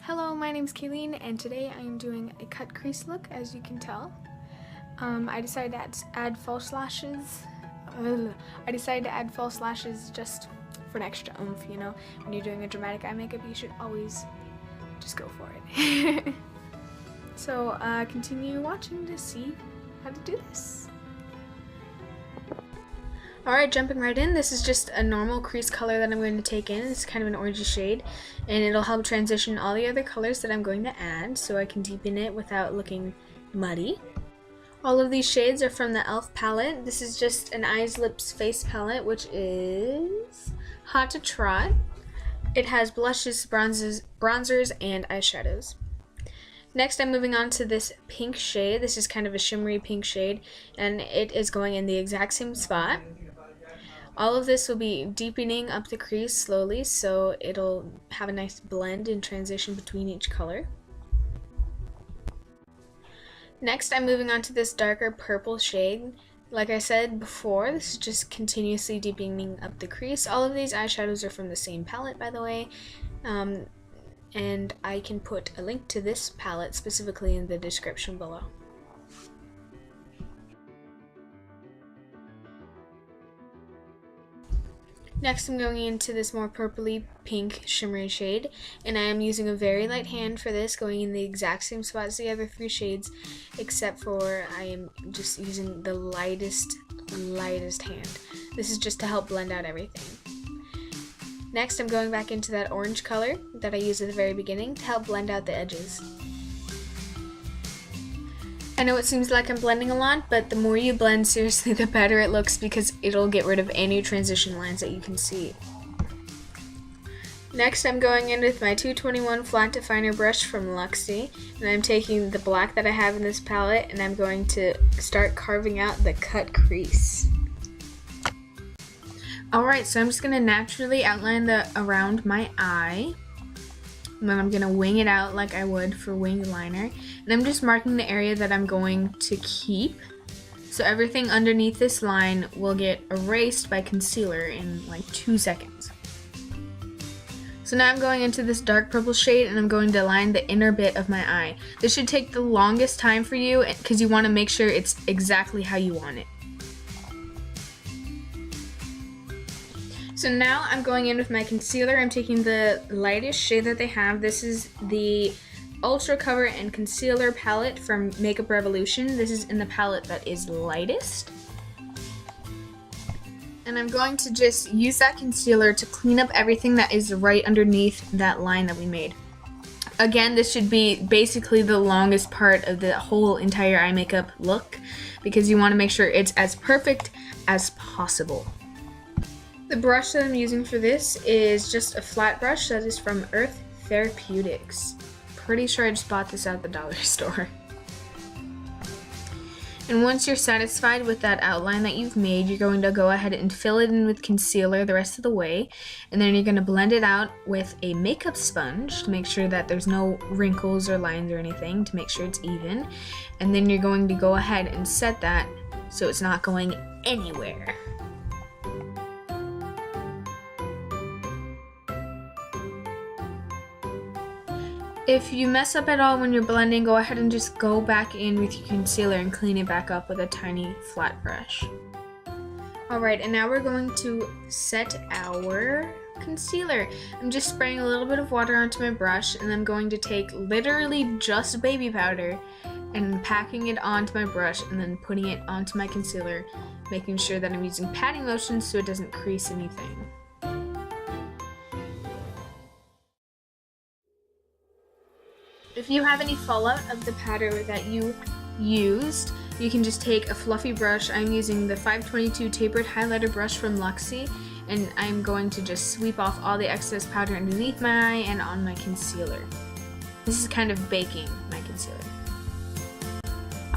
Hello, my name is Kayleen, and today I am doing a cut crease look, as you can tell. I decided to add false lashes. Just for an extra oomph, you know. When you're doing a dramatic eye makeup, you should always just go for it. So continue watching to see how to do this. Alright, jumping right in, this is just a normal crease color that I'm going to take in. It's kind of an orangey shade, and it'll help transition all the other colors that I'm going to add so I can deepen it without looking muddy. All of these shades are from the e.l.f. palette. This is just an eyes, lips, face palette, which is hot to trot. It has blushes, bronzers, and eyeshadows. Next, I'm moving on to this pink shade. This is kind of a shimmery pink shade, and it is going in the exact same spot. All of this will be deepening up the crease slowly, so it'll have a nice blend and transition between each color. Next, I'm moving on to this darker purple shade. Like I said before, this is just continuously deepening up the crease. All of these eyeshadows are from the same palette, by the way, and I can put a link to this palette specifically in the description below. Next, I'm going into this more purpley pink shimmery shade, and I am using a very light hand for this, going in the exact same spot as the other three shades, except for I am just using the lightest hand. This is just to help blend out everything. Next, I'm going back into that orange color that I used at the very beginning to help blend out the edges. I know it seems like I'm blending a lot, but the more you blend, seriously, the better it looks because it'll get rid of any transition lines that you can see. Next, I'm going in with my 221 flat definer brush from Luxie, and I'm taking the black that I have in this palette, and I'm going to start carving out the cut crease. Alright, so I'm just going to naturally outline around my eye. And then I'm going to wing it out like I would for winged liner. And I'm just marking the area that I'm going to keep. So everything underneath this line will get erased by concealer in like 2 seconds. So now I'm going into this dark purple shade and I'm going to line the inner bit of my eye. This should take the longest time for you because you want to make sure it's exactly how you want it. So now I'm going in with my concealer. I'm taking the lightest shade that they have. This is the Ultra Cover and Concealer palette from Makeup Revolution. This is in the palette that is lightest. And I'm going to just use that concealer to clean up everything that is right underneath that line that we made. Again, this should be basically the longest part of the whole entire eye makeup look because you want to make sure it's as perfect as possible. The brush that I'm using for this is just a flat brush that is from Earth Therapeutics. Pretty sure I just bought this at the dollar store. And once you're satisfied with that outline that you've made, you're going to go ahead and fill it in with concealer the rest of the way. And then you're going to blend it out with a makeup sponge to make sure that there's no wrinkles or lines or anything, to make sure it's even. And then you're going to go ahead and set that so it's not going anywhere. If you mess up at all when you're blending, go ahead and just go back in with your concealer and clean it back up with a tiny flat brush. Alright, and now we're going to set our concealer. I'm just spraying a little bit of water onto my brush, and I'm going to take literally just baby powder and packing it onto my brush and then putting it onto my concealer, making sure that I'm using patting motions so it doesn't crease anything. If you have any fallout of the powder that you used, you can just take a fluffy brush. I'm using the 522 tapered highlighter brush from Luxie, and I'm going to just sweep off all the excess powder underneath my eye and on my concealer. This is kind of baking my concealer.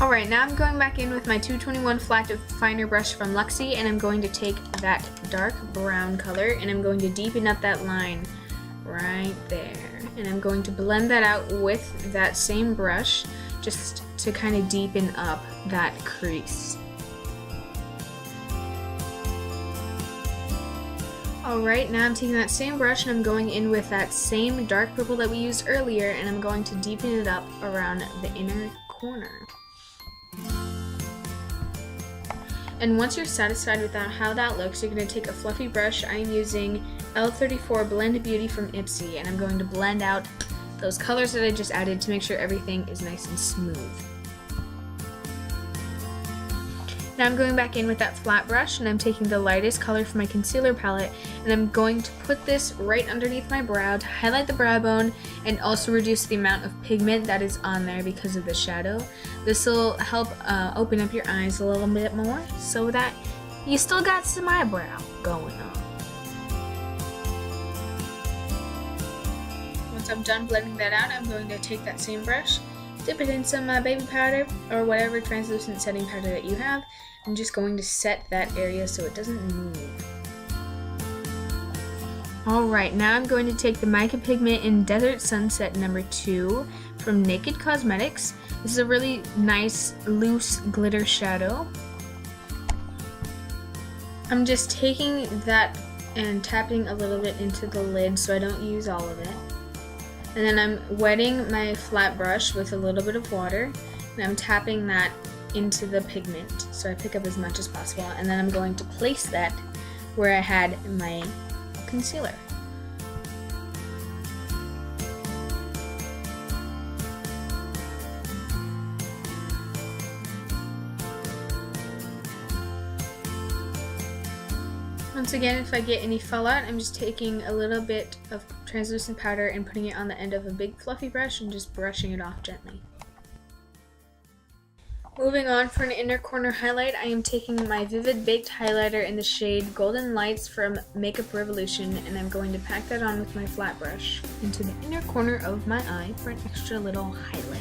Alright, now I'm going back in with my 221 flat definer brush from Luxie, and I'm going to take that dark brown color and I'm going to deepen up that line right there. And I'm going to blend that out with that same brush just to kind of deepen up that crease. Alright, now I'm taking that same brush and I'm going in with that same dark purple that we used earlier, and I'm going to deepen it up around the inner corner. And once you're satisfied with how that looks, you're going to take a fluffy brush. I'm using L34 Blend Beauty from Ipsy, and I'm going to blend out those colors that I just added to make sure everything is nice and smooth. Now I'm going back in with that flat brush, and I'm taking the lightest color from my concealer palette, and I'm going to put this right underneath my brow to highlight the brow bone and also reduce the amount of pigment that is on there because of the shadow. This will help open up your eyes a little bit more so that you still got some eyebrow going on. Once I'm done blending that out, I'm going to take that same brush, dip it in some baby powder or whatever translucent setting powder that you have. I'm just going to set that area so it doesn't move. Alright, now I'm going to take the mica pigment in Desert Sunset number 2 from Naked Cosmetics. This is a really nice loose glitter shadow. I'm just taking that and tapping a little bit into the lid so I don't use all of it. And then I'm wetting my flat brush with a little bit of water, and I'm tapping that into the pigment so I pick up as much as possible, and then I'm going to place that where I had my concealer. Once again, if I get any fallout, I'm just taking a little bit of translucent powder and putting it on the end of a big fluffy brush and just brushing it off gently. Moving on for an inner corner highlight, I am taking my Vivid Baked Highlighter in the shade Golden Lights from Makeup Revolution, and I'm going to pack that on with my flat brush into the inner corner of my eye for an extra little highlight.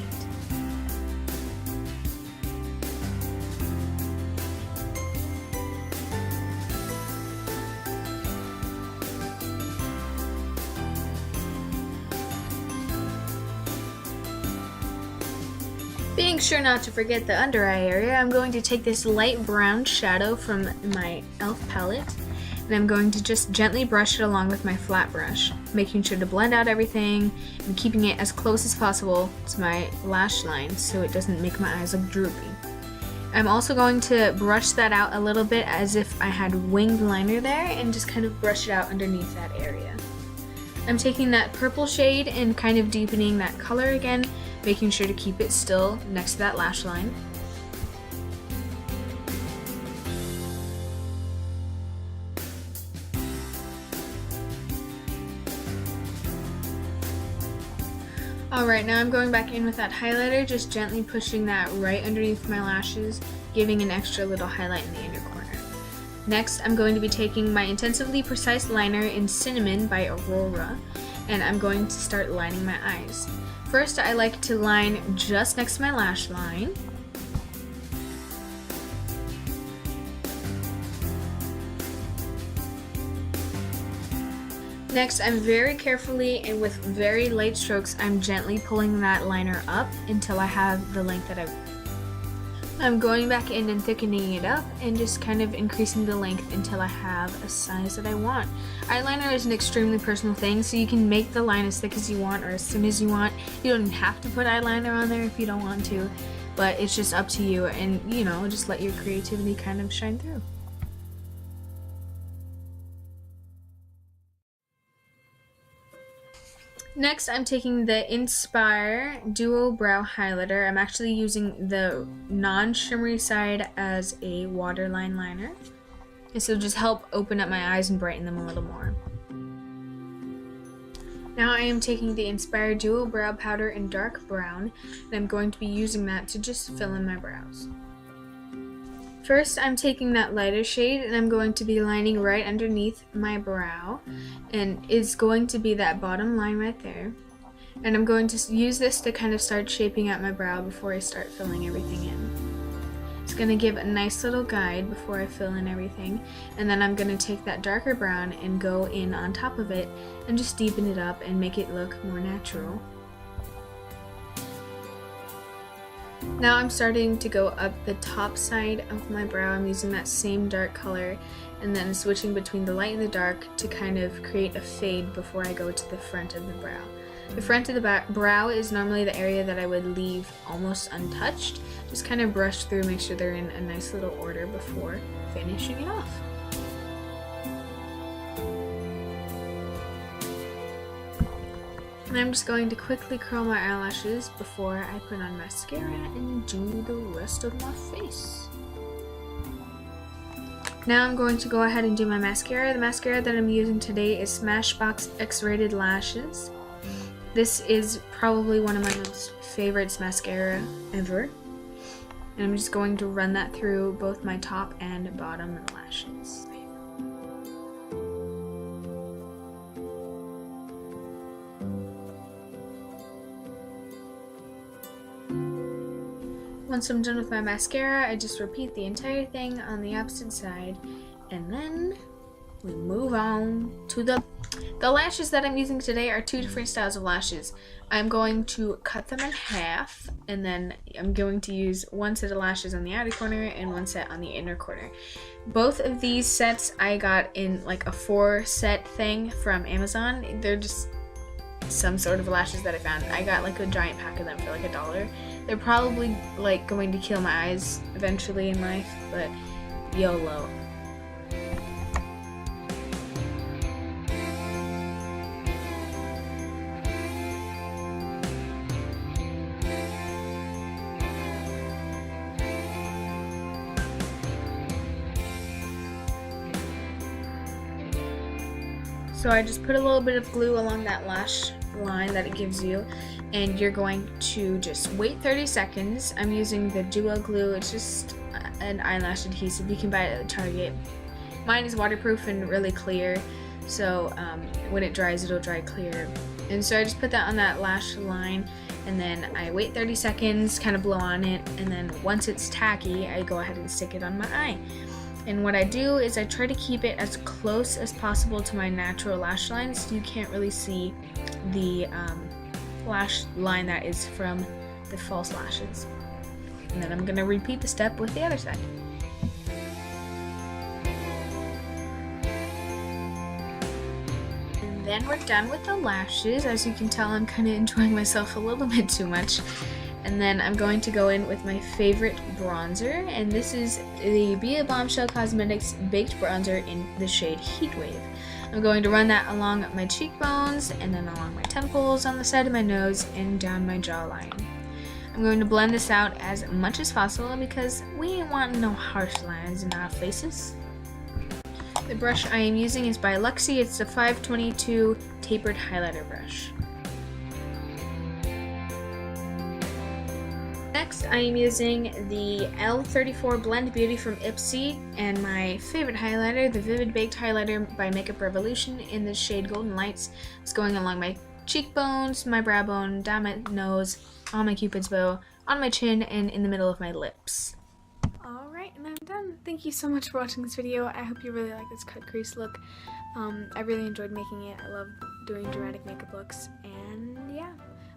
Being sure not to forget the under eye area, I'm going to take this light brown shadow from my e.l.f. palette, and I'm going to just gently brush it along with my flat brush, making sure to blend out everything and keeping it as close as possible to my lash line so it doesn't make my eyes look droopy. I'm also going to brush that out a little bit as if I had winged liner there and just kind of brush it out underneath that area. I'm taking that purple shade and kind of deepening that color again, making sure to keep it still next to that lash line. Alright, now I'm going back in with that highlighter, just gently pushing that right underneath my lashes, giving an extra little highlight in the inner corner. Next, I'm going to be taking my Intensively Precise liner in Cinnamon by Aurora, and I'm going to start lining my eyes. First, I like to line just next to my lash line. Next, I'm very carefully and with very light strokes, I'm gently pulling that liner up until I have the length that I'm going back in and thickening it up and just kind of increasing the length until I have a size that I want. Eyeliner is an extremely personal thing, so you can make the line as thick as you want or as thin as you want. You don't have to put eyeliner on there if you don't want to, but it's just up to you, and you know, just let your creativity kind of shine through. Next, I'm taking the Inspire Duo Brow Highlighter. I'm actually using the non-shimmery side as a waterline liner. This will just help open up my eyes and brighten them a little more. Now I am taking the Inspire Duo Brow Powder in dark brown, and I'm going to be using that to just fill in my brows. First, I'm taking that lighter shade and I'm going to be lining right underneath my brow, and it's going to be that bottom line right there. And I'm going to use this to kind of start shaping out my brow before I start filling everything in. It's going to give a nice little guide before I fill in everything, and then I'm going to take that darker brown and go in on top of it and just deepen it up and make it look more natural. Now I'm starting to go up the top side of my brow. I'm using that same dark color and then switching between the light and the dark to kind of create a fade before I go to the front of the brow. The front of the brow is normally the area that I would leave almost untouched. Just kind of brush through, make sure they're in a nice little order before finishing it off. And I'm just going to quickly curl my eyelashes before I put on mascara and do the rest of my face. Now I'm going to go ahead and do my mascara. The mascara that I'm using today is Smashbox X-Rated Lashes. This is probably one of my most favorites mascara ever. And I'm just going to run that through both my top and bottom lashes. Once I'm done with my mascara, I just repeat the entire thing on the opposite side, and then we move on to the lashes that I'm using today are two different styles of lashes. I'm going to cut them in half, and then I'm going to use one set of lashes on the outer corner and one set on the inner corner. Both of these sets I got in like a 4-set thing from Amazon. They're just some sort of lashes that I found. I got like a giant pack of them for like $1. They're probably like going to kill my eyes eventually in life, but YOLO. So I just put a little bit of glue along that lash line that it gives you, and you're going to just wait 30 seconds. I'm using the Duo glue. It's just an eyelash adhesive. You can buy it at Target. Mine is waterproof and really clear, so when it dries, it'll dry clear. And so I just put that on that lash line, and then I wait 30 seconds, kind of blow on it, and then once it's tacky, I go ahead and stick it on my eye. And what I do is I try to keep it as close as possible to my natural lash line, so you can't really see the lash line that is from the false lashes. And then I'm going to repeat the step with the other side. And then we're done with the lashes. As you can tell, I'm kind of enjoying myself a little bit too much. And then I'm going to go in with my favorite bronzer, and this is the Be Bombshell Cosmetics Baked Bronzer in the shade Heatwave. I'm going to run that along my cheekbones, and then along my temples, on the side of my nose, and down my jawline. I'm going to blend this out as much as possible because we ain't want no harsh lines in our faces. The brush I am using is by Luxie. It's a 522 tapered highlighter brush. Next, I am using the L34 Blend Beauty from Ipsy and my favorite highlighter, the Vivid Baked Highlighter by Makeup Revolution in the shade Golden Lights. It's going along my cheekbones, my brow bone, down my nose, on my cupid's bow, on my chin, and in the middle of my lips. Alright, and I'm done. Thank you so much for watching this video. I hope you really like this cut crease look. I really enjoyed making it. I love doing dramatic makeup looks, and yeah.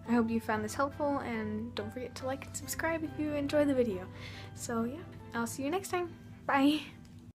I hope you found this helpful, and don't forget to like and subscribe if you enjoyed the video. So yeah, I'll see you next time. Bye!